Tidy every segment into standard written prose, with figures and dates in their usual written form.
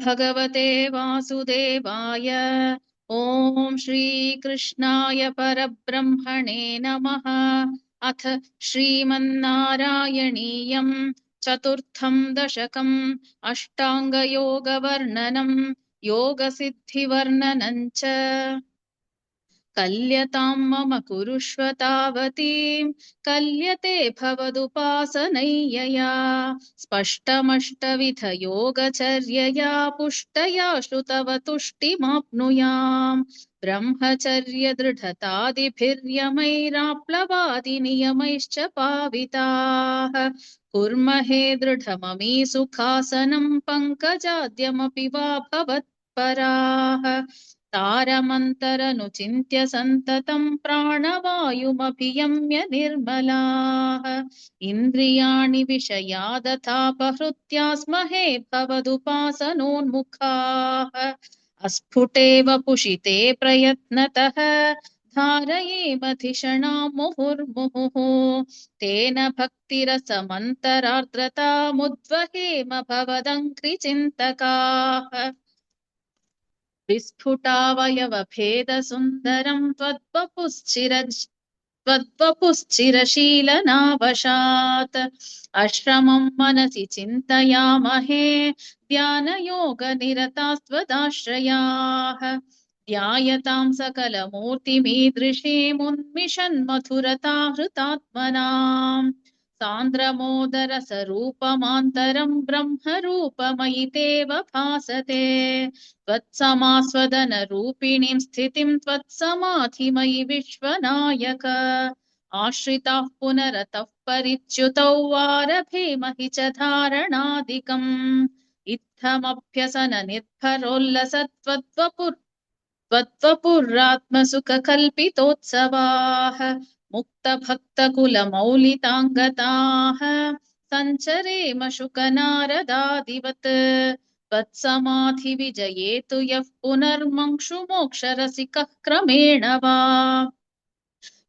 भगवते वासुदेवाय। ॐ श्रीकृष्णाय परब्रह्मणे नमः। अथ श्रीमन्नारायणीयम् चतुर्थम् दशकम् अष्टाङ्गयोगवर्णनम् योगसिद्धिवर्णनम् च। कल्यतां मम कुरुष्व तावतीं कल्यते भवदुपासनैयया स्पष्टमष्टविधयोगचर्यया पुष्टया श्रुतव तुष्टिमाप्नुयाम् ब्रह्मचर्यदृढतादिभिर्यमैराप्लवादिनियमैश्च पाविताः कुर्महे दृढममी सुखासनं पङ्कजाद्यमपि वा भवत्पराः तारमन्तरनुचिन्त्य सन्ततं प्राणवायुमभियम्य निर्मलाः इन्द्रियाणि विषयादथापहृत्यास्महे भवदुपासनोन्मुखाः अस्फुटेव पुषिते प्रयत्नतः धारयेमधिषणां मुहुर्मुहुः तेन भक्तिरसमन्तरार्द्रतामुद्वहेम भवदङ्घ्रिचिन्तकाः विस्फुटावयवभेदसुन्दरं त्वद्वपुश्चिरशीलनावशात् अश्रमं मनसि चिन्तयामहे ध्यानयोगनिरतास्त्वदाश्रयाः ध्यायतां सकलमूर्तिमीदृशीमुन्मिषन्मधुरता हृतात्मनाम् सान्द्रमोदरसरूपमान्तरं ब्रह्मरूपमयि तेव भासते त्वत्समास्वदनरूपिणीं स्थितिं त्वत्समाधिमयि विश्वनायक आश्रिताः पुनरतः परिच्युतौ आरभेमहि च धारणादिकम् त्वत्वपुरात्मसुखकल्पितोत्सवाः मुक्तभक्तकुलमौलिताङ्गताः सञ्चरेम शुकनारदादिवत् त्वत्समाधिविजयेतु यः पुनर्मङ्क्षुमोक्षरसिकः क्रमेण वा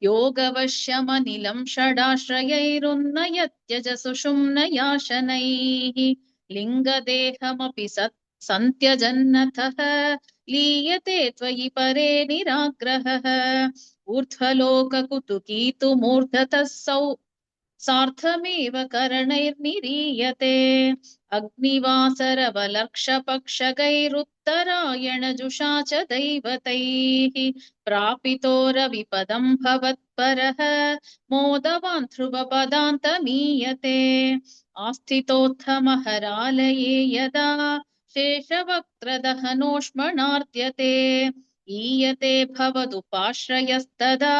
योगवश्यमनिलं षडाश्रयैरुन्नयत्यजसुषुम्नयाशनैः लिङ्गदेहमपि सन्त्यजन्नतः लीयते त्वयि परे निराग्रहः ऊर्ध्वलोककुतुकीतुमूर्धतः सार्थमेव करणैर्निरीयते अग्निवासरवलक्षपक्षगैरुत्तरायणजुषा च दैवतैः प्रापितो रविपदं भवत्परः मोदवान् ध्रुवपदान्तमीयते आस्थितोत्थमहरालये यदा शेषवक्त्रदहनोष्मणार्त्यते ईयते भवदुपाश्रयस्तदा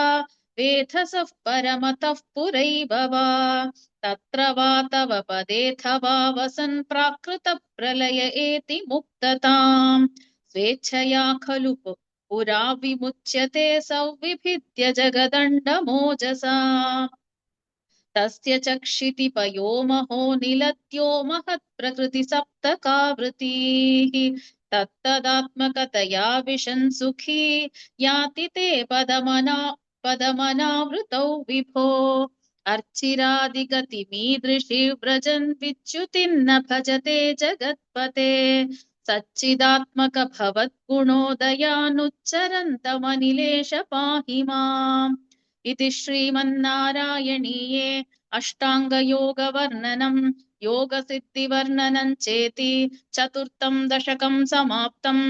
वेधसः परमतः पुरैव वा तत्र वा तव पदेऽथवा वसन् प्राकृतप्रलय एति मुक्तताम् स्वेच्छया खलु पुरा विमुच्यते संविभिद्य जगदण्डमोजसा तस्य च क्षितिपयो महो निलद्यो महत्प्रकृतिसप्तकावृतीः तत्तदात्मकतया विशन् सुखी याति ते पदमनावृतौ विभो अर्चिरादिगतिमीदृशी व्रजन् विच्युतिन्न भजते जगत्पते सच्चिदात्मक भवद्गुणोदयानुच्चरन्तमनिलेश पाहि माम् इति श्रीमन्नारायणीये अष्टाङ्गयोगवर्णनम् योगसिद्धिवर्णनम् चेति चतुर्थं दशकं समाप्तम्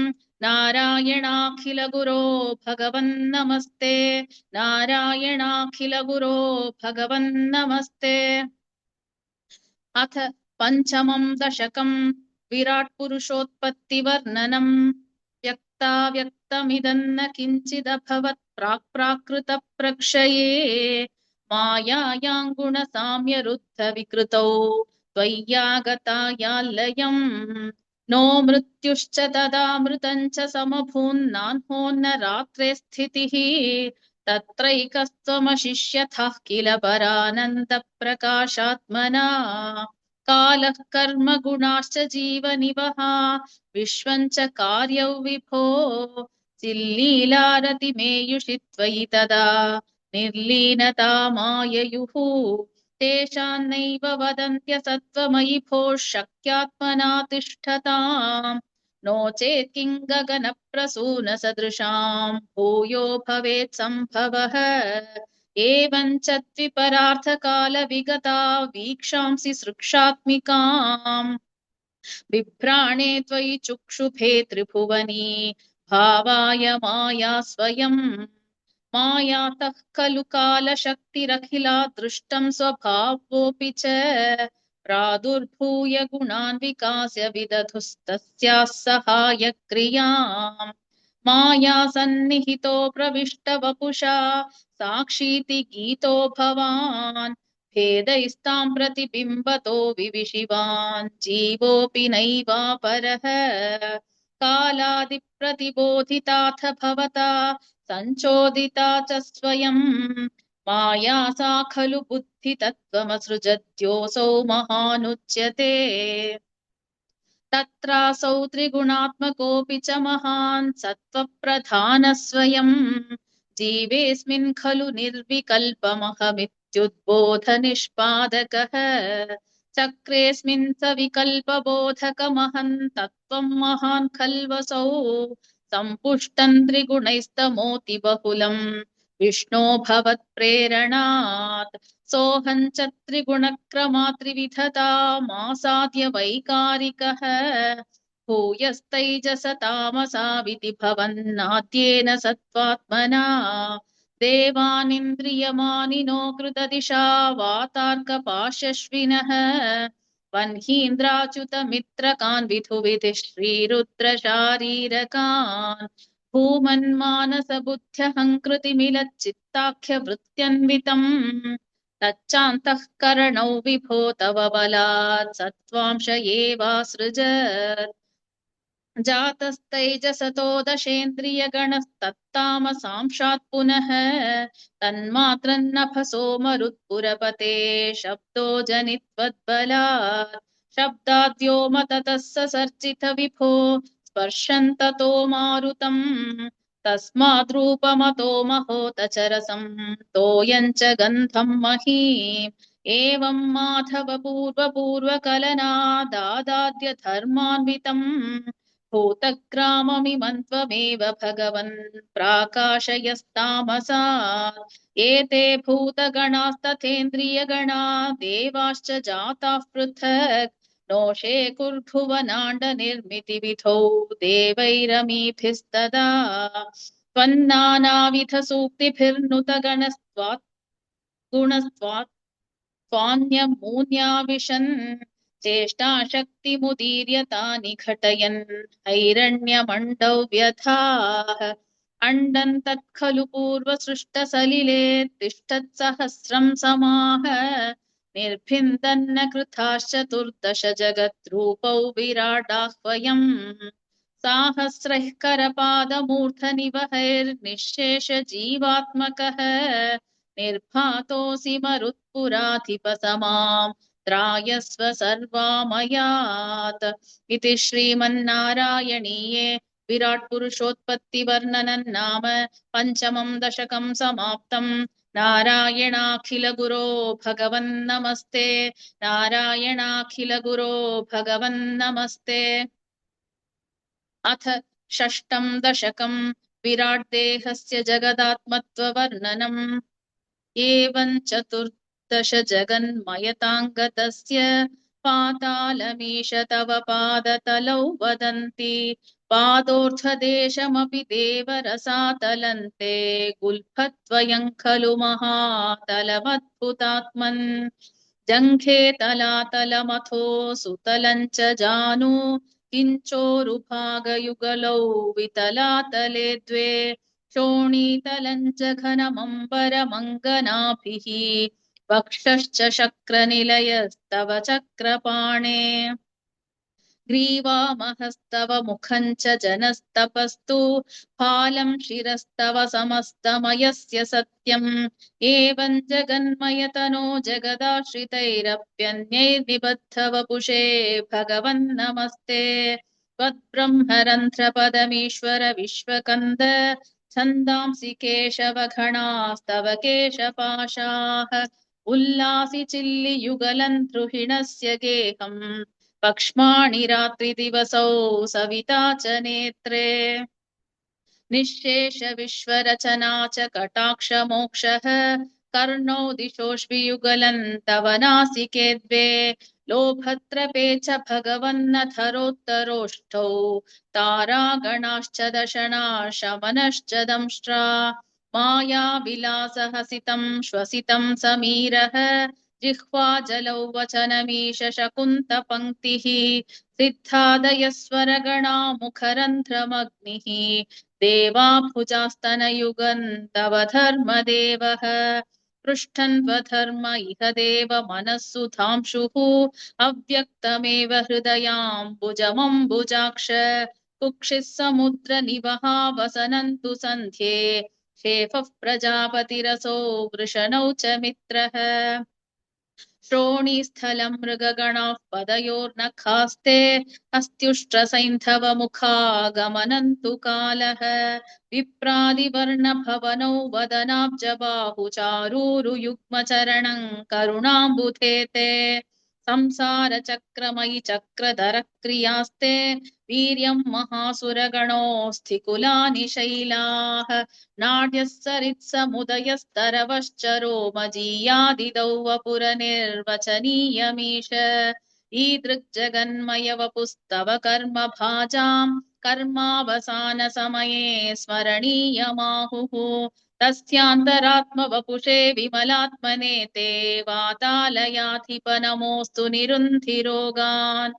नारायणाखिलगुरो भगवन्नमस्ते नारायणाखिलगुरो भगवन्नमस्ते। अथ पञ्चमं दशकं विराट्पुरुषोत्पत्तिवर्णनम् व्यक्ताव्यक्तमिदन्न किञ्चिदभवत् प्राक्प्राकृतप्रक्षये मायायां गुणसाम्यरुद्धविकृतौ त्वय्यागतायाल्लयम् नो मृत्युश्च तदामृतं च समभून्नान्होन्न रात्रे स्थितिः तत्रैकस्त्वमशिष्यथः किल परानन्दप्रकाशात्मना कालः कर्म गुणाश्च जीवनिवहा विश्वं च कार्यौ विभो चिल्लीलारतिमेयुषि त्वयि तदा निर्लीनता माययुः तेषान्नैव वदन्त्यसत्त्वमयि भोः शक्यात्मना तिष्ठताम् नो चेत् किं गगनप्रसूनसदृशां भूयो भवेत् सम्भवः एवं च द्विपरार्थकालविगता वीक्षांसि सृक्षात्मिकाम् बिभ्राणे त्वयि चुक्षुभे त्रिभुवनी भावाय माया स्वयम् मायातः खलु कालशक्तिरखिला दृष्टं स्वभावोऽपि च प्रादुर्भूय गुणान् विकास्य विदधुस्तस्याः सहायक्रियाम् माया सन्निहितो प्रविष्ट वपुषा साक्षीति गीतो भवान् भेदैस्तां प्रतिबिम्बतो विविशिवान् जीवोऽपि नैवापरः कालादिप्रतिबोधिताथ भवता सञ्चोदिता च स्वयं माया सा खलु बुद्धितत्त्वमसृजद्योऽसौ महानुच्यते तत्रासौ त्रिगुणात्मकोऽपि च महान् सत्त्वप्रधानः स्वयं जीवेऽस्मिन् खलु निर्विकल्पमहमित्युद्बोधनिष्पादकः चक्रेऽस्मिन् सविकल्पबोधकमहन् तत्त्वं महान् खल्वसौ सम्पुष्टं त्रिगुणैस्तमोति बहुलम् विष्णो भवत्प्रेरणात् सोऽहं च त्रिगुणक्रमात् त्रिविधता मासाद्य वैकारिकः भूयस्तैजसतामसा विधि भवन्नाद्येन सत्त्वात्मना देवानिन्द्रियमानिनो कृतदिशा वातार्कपाशश्विनः वह्नीन्द्राच्युतमित्रकान् विधुविधिः श्रीरुद्रशारीरकान् भूमन्मानसबुद्ध्यहङ्कृतिमिलच्चित्ताख्यवृत्त्यन्वितम् तच्चान्तःकरणौ विभो तव बलात् सत्त्वांश एवासृजत् जातस्तैजसतो दशेन्द्रियगणस्तत्तामसांशात् पुनः तन्मात्रन्नभसो मरुत्पुरपते शब्दो जनित्वद्बलात् शब्दाद्यो मततः ससर्जित विभो स्पर्शन्ततो मारुतम् तस्माद्रूपमतो महोतचरसं तोयं च गन्धं महीम् एवं माधव पूर्वपूर्वकलनादादाद्य धर्मान्वितम् भूतग्राममिमं त्वमेव भगवन् प्राकाशयस्तामसा एते भूतगणास्तथेन्द्रियगणा देवाश्च जाताः पृथक् नोषे कुर्भुवनाण्डनिर्मितिविधौ देवैरमीभिस्तदा त्वन्नानाविधसूक्तिभिर्नुतगणस्त्वात् गुणस्त्वात् स्वान्यमून्याविशन् चेष्टाशक्तिमुदीर्यतानि घटयन् हैरण्यमण्डौ व्यथाः अण्डन् तत्खलु पूर्वसृष्टसलिले तिष्ठत्सहस्रं समाह निर्भिन्दन्न कृताश्चतुर्दश जगद्रूपौ विराडाह्वयम् साहस्रैः करपादमूर्धनिवहैर्निःशेषजीवात्मकः निर्भातोऽसि मरुत्पुराधिपसमाम् त्रायस्व सर्वामयात् इति श्रीमन्नारायणीये विराट्पुरुषोत्पत्तिवर्णनं नाम पञ्चमं दशकं समाप्तम् नारायणाखिलगुरो भगवन्नमस्ते नारायणाखिलगुरो भगवन्नमस्ते अथ षष्ठं दशकं विराट्देहस्य जगदात्मत्ववर्णनम् एवं चतुर्दश जगन्मयताङ्गतस्य पातालमीश तव पादतलौ वदन्ति पादोऽर्धदेशमपि देवरसातलन्ते गुल्फद्वयं खलु महातलमद्भुतात्मन् जङ्घे तलातलमथो सुतलं च जानु किञ्चोरुभागयुगलौ वितलातले द्वे शोणीतलं च घनमम्बरमङ्गनाभिः वक्षश्च शक्रनिलयस्तव चक्रपाणे ग्रीवामहस्तव मुखं च जनस्तपस्तु फालं शिरस्तव समस्तमयस्य सत्यम् एवं जगन्मयतनो जगदाश्रितैरप्यन्यैर्निबद्धवपुषे भगवन्नमस्ते त्वद्ब्रह्मरन्ध्रपदमीश्वर विश्वकन्द छन्दांसि केशवघणास्तव केशपाशाः उल्लासि चिल्लियुगलन् द्रुहिणस्य गेहम् पक्ष्माणि रात्रिदिवसौ सविता च नेत्रे निःशेष विश्वरचना च कटाक्षमोक्षः कर्णौ दिशोऽश्वियुगलन् तव नासिके द्वे लोभत्रपे च भगवन्नथरोत्तरोष्ठौ तारागणाश्च दशना शमनश्च दंष्ट्रा मायाविलासहसितं श्वसितं समीरः जिह्वा जलौ वचनमीश शकुन्तपङ्क्तिः सिद्धादयस्वरगणा मुखरन्ध्रमग्निः देवाभुजास्तनयुगन् तव धर्मदेवः पृष्ठन्वधर्म इह देव मनः सुधांशुः अव्यक्तमेव हृदयाम्बुजमम्बुजाक्ष कुक्षिः समुद्रनिवहा वसनन्तु सन्ध्ये शेफः प्रजापतिरसो वृषणौ च मित्रः श्रोणीस्थलं मृगगणाः पदयोर्नखास्ते अस्त्युष्ट्रसैन्धवमुखागमनन्तु कालः विप्रादिवर्णभवनौ वदनाब्जबाहुचारूरुयुग्मचरणं करुणाम्बुधे ते संसारचक्रमयि चक्रधरक्रियास्ते वीर्यं महासुरगणोऽस्ति कुलानि शैलाः नाड्यः सरित्समुदयस्तरवश्चरोमजीयादिदौ वपुरनिर्वचनीयमीश ईदृग्जगन्मय वपुस्तव कर्म भाजाम् कर्मावसानसमये स्मरणीयमाहुः तस्यान्तरात्मवपुषे विमलात्मने ते वातालयाधिप नमोऽस्तु निरुन्धिरोगान्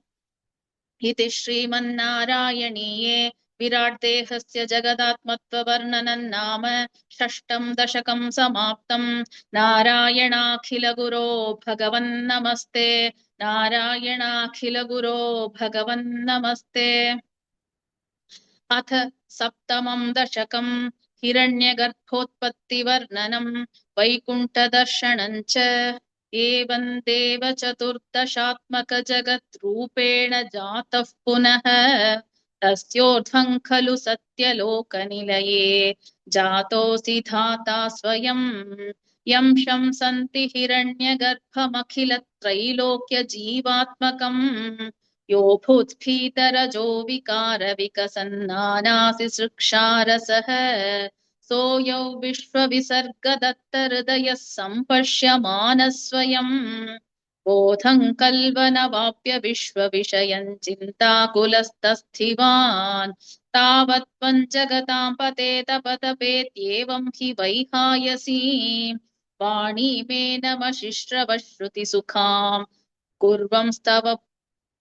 इति श्रीमन्नारायणीये विराट्देहस्य जगदात्मत्ववर्णनं नाम षष्ठं दशकं समाप्तम् नारायणाखिलगुरो भगवन्नमस्ते नारायणाखिलगुरो भगवन्नमस्ते अथ सप्तमं दशकं हिरण्यगर्भोत्पत्तिवर्णनं वैकुण्ठदर्शनं च एवं देव चतुर्दशात्मकजगद्रूपेण जातः पुनः तस्योर्ध्वं खलु सत्यलोकनिलये जातोऽसि धाता स्वयं यं शंसन्ति हिरण्यगर्भमखिलत्रैलोक्यजीवात्मकम् यो भूत्स्फीतरजो विकारविकसन्नानासि सृक्षारसः सोऽयौ विश्वविसर्गदत्तहृदयः सम्पश्यमानः स्वयम् बोधं कल्वनवाप्य विश्वविषयं चिन्ताकुलस्तस्थिवान् तावत् पञ्चगतां पतेतपतपेत्येवं हि वैहायसीम् वाणीमेनमशिश्रवश्रुतिसुखाम्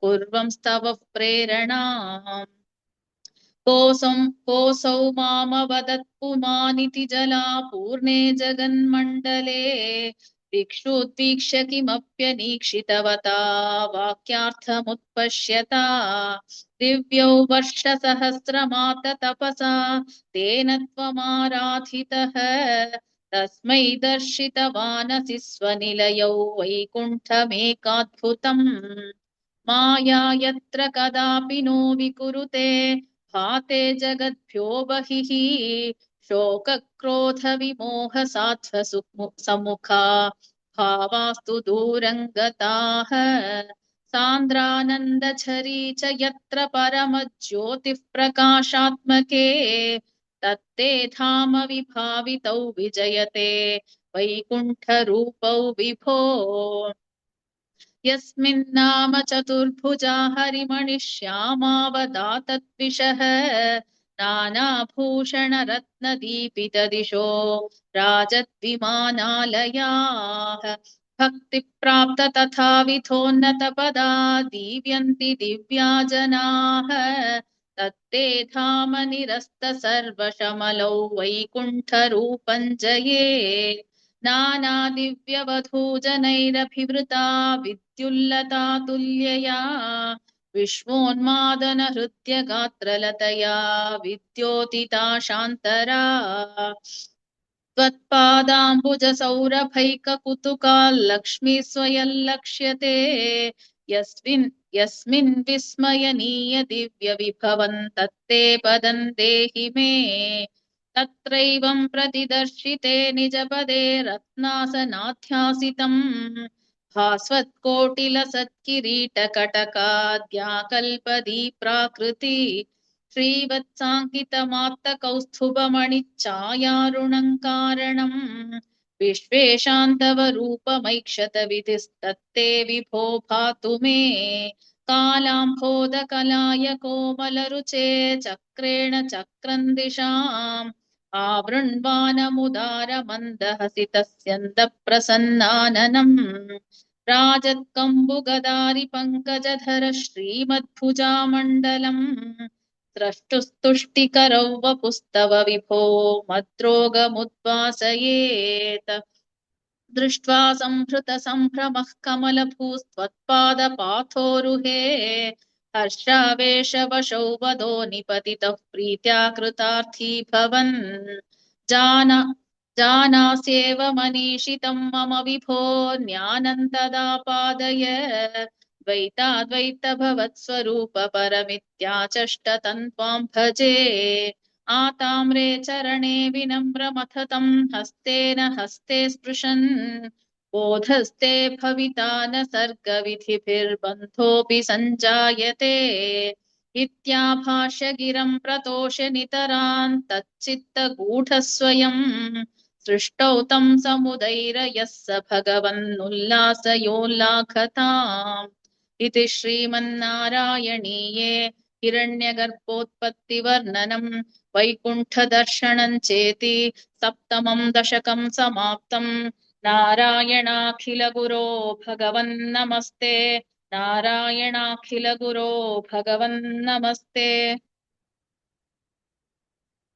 कुर्वंस्तव प्रेरणाम् कोऽसौ मामवदत् पुमानिति जला पूर्णे जगन्मण्डले दिक्षुद्वीक्ष्य किमप्यनीक्षितवता वाक्यार्थमुत्पश्यता दिव्यौ वर्षसहस्रमाततपसा तेन त्वमाराधितः तस्मै दर्शितवानसि स्वनिलयौ वैकुण्ठमेकाद्भुतम् माया यत्र कदापि नो विकुरुते भाते जगद्भ्यो बहिः शोकक्रोधविमोहसाध्वसम्मुखा भावास्तु दूरङ्गताः सान्द्रानन्दझरी च यत्र परमज्योतिः प्रकाशात्मके तत्ते धाम विभावितौ विजयते वैकुण्ठरूपौ विभो यस्मिन्नाम चतुर्भुजा हरिमणिश्यामावदातद्विषः नानाभूषणरत्नदीपितदिशो राजद्विमानालयाः भक्तिप्राप्त तथाविधोन्नतपदा दीव्यन्ति दिव्या जनाः तत्ते धाम निरस्त सर्वशमलौ वैकुण्ठरूपं जये नानादिव्यवधूजनैरभिवृता विद्युल्लता तुल्यया विश्वोन्मादनहृद्यगात्रलतया विद्योतिता शान्तरा त्वत्पादाम्बुजसौरभैककुतुकाल्लक्ष्मी स्वयल्लक्ष्यते यस्मिन् विस्मयनीय दिव्यविभवन् तत्ते पदं देहि मे तत्रैवं प्रतिदर्शिते निजपदे रत्नासनाध्यासितम् भास्वत्कोटिलसत्किरीटकटकाद्याकल्पदी श्रीवत्साङ्कितमात्तकौस्तुभमणिच्छायारुणङ्कारणम् विश्वेशान्तवरूपमैक्षत विधिस्तत्ते विभो भातु मे कालाम्भोदकलाय कोमलरुचे चक्रेण चक्रन्दिशाम् आवृण्वानमुदारमन्दहसितस्यन्दप्रसन्नाननम् राजत्कम्बुगदारिपङ्कजधर श्रीमद्भुजामण्डलम् स्रष्टुस्तुष्टिकरौ वपुस्तव विभो मद्रोगमुद्वासयेत् दृष्ट्वा संभृतसम्भ्रमः कमलभूस्त्वत्पादपाथोरुहे हर्षावेशवशौ वदो निपतितः प्रीत्या कृतार्थी भवन् जानास्येव मनीषितं मम विभो ज्ञानन्तदापादय द्वैताद्वैतभवत्स्वरूप परमित्याचष्टतं त्वां भजे आताम्रे चरणे विनम्रमथतं हस्तेन हस्ते स्पृशन् बोधस्ते भविता न सर्गविधिभिर्बन्धोऽपि सञ्जायते इत्याभाष्य गिरं प्रतोष्य नितरान् तच्चित्तगूढस्वयम् सृष्टौ तं समुदैरयः स भगवन्नुल्लासयोल्लाखताम् इति श्रीमन्नारायणीये हिरण्यगर्भोत्पत्तिवर्णनम् वैकुण्ठदर्शनं चेति सप्तमं दशकं समाप्तम् नारायणाखिलगुरो भगवन्नमस्ते नारायणाखिलगुरो भगवन्नमस्ते